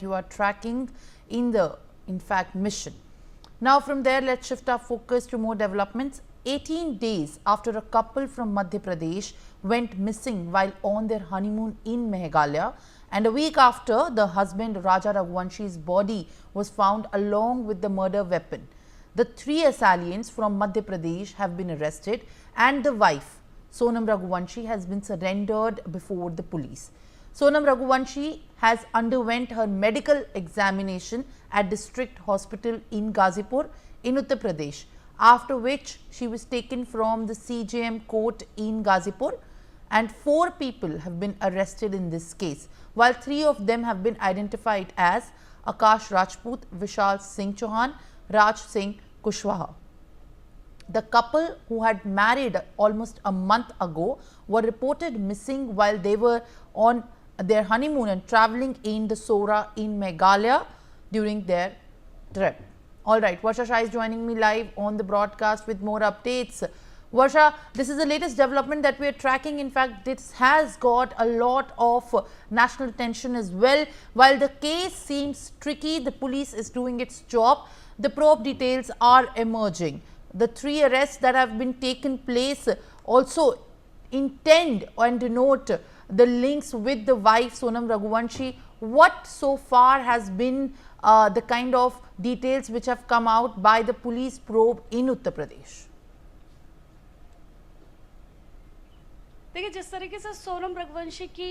you are tracking in the mission. Now from there, let's shift our focus to more developments. 18 days after a couple from Madhya Pradesh went missing while on their honeymoon in Meghalaya, and a week after, the husband Raja Raghuvanshi's body was found along with the murder weapon. The three assailants from Madhya Pradesh have been arrested and the wife, Sonam Raghuvanshi, has been surrendered before the police. Sonam Raghuvanshi has underwent her medical examination at District Hospital in Ghazipur in Uttar Pradesh, after which she was taken from the CJM court in Ghazipur, and 4 people have been arrested in this case, while 3 of them have been identified as Akash Rajput, Vishal Singh Chauhan, Raj Singh Kushwaha. The couple, who had married almost a month ago, were reported missing while they were on their honeymoon and travelling in the Sora in Meghalaya during their trip. All right, Varsha Shah is joining me live on the broadcast with more updates. Varsha, this is the latest development that we are tracking. In fact, this has got a lot of national attention as well. While the case seems tricky, the police is doing its job. The probe details are emerging. The 3 arrests that have been taken place also intend and denote the links with the wife Sonam Raghuvanshi. What so far has been the kind of details which have come out by the police probe in Uttar Pradesh? देखिए, जिस तरीके से सोनम रघुवंशी की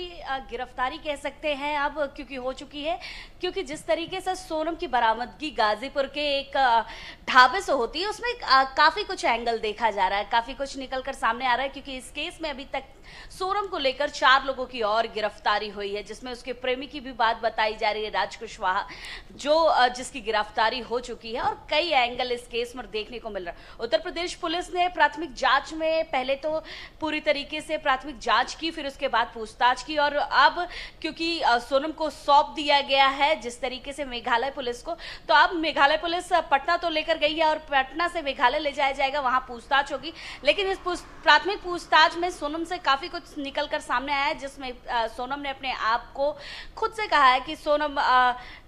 गिरफ्तारी कह सकते हैं अब, क्योंकि हो चुकी है, क्योंकि जिस तरीके से सोनम की बरामदगी गाजीपुर के एक ढाबे से होती है, उसमें काफ़ी कुछ एंगल देखा जा रहा है, काफ़ी कुछ निकल कर सामने आ रहा है, क्योंकि इस केस में अभी तक सोनम को लेकर 4 लोगों की और गिरफ्तारी हुई है, जिसमें उसके प्रेमी की भी बात बताई जा रही है, राज कुशवाहा, जो जिसकी गिरफ्तारी हो चुकी है, और कई एंगल इस केस में देखने को मिल रहा है। उत्तर प्रदेश पुलिस ने प्राथमिक जांच में पहले तो पूरी तरीके से प्राथमिक जांच की, फिर उसके बाद पूछताछ की, और अब क्योंकि सोनम को सौंप दिया गया है जिस तरीके से मेघालय पुलिस को, तो अब मेघालय पुलिस पटना तो लेकर गई है और पटना से मेघालय ले जाया जाएगा, वहां पूछताछ होगी। लेकिन इस प्राथमिक पूछताछ में सोनम से काफी कुछ निकल कर सामने आया है, जिसमें सोनम ने अपने आप को खुद से कहा है कि सोनम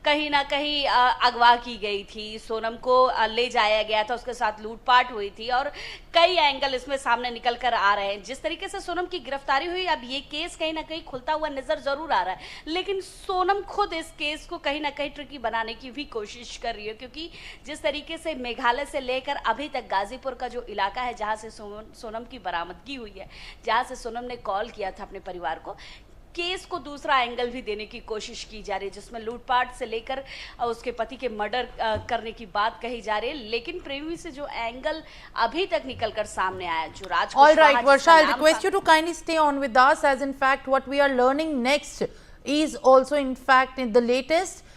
कहीं ना कहीं अगवा की गई थी, सोनम को ले जाया गया था, उसके साथ लूटपाट हुई थी, और कई एंगल इसमें सामने निकल कर आ रहे हैं। जिस तरीके से सोनम की गिरफ्तारी हुई, अब ये केस कहीं ना कहीं खुलता हुआ नजर जरूर आ रहा है, लेकिन सोनम खुद इस केस को कहीं ना कहीं ट्रिकी बनाने की भी कोशिश कर रही है, क्योंकि जिस तरीके से मेघालय से लेकर अभी तक गाजीपुर का जो इलाका है जहां से सोनम की बरामदगी हुई है, जहां से सोनम ने कॉल किया था अपने परिवार को, केस को दूसरा एंगल भी देने की कोशिश की जा रही है, जिसमें लूटपाट से लेकर उसके पति के मर्डर करने की बात कही जा रही है। लेकिन प्रेमी से जो एंगल अभी तक निकल कर सामने आया, जो राज All right, Varsha, I'll request you to kindly stay on with us, as in fact what we are learning next is also in fact in the latest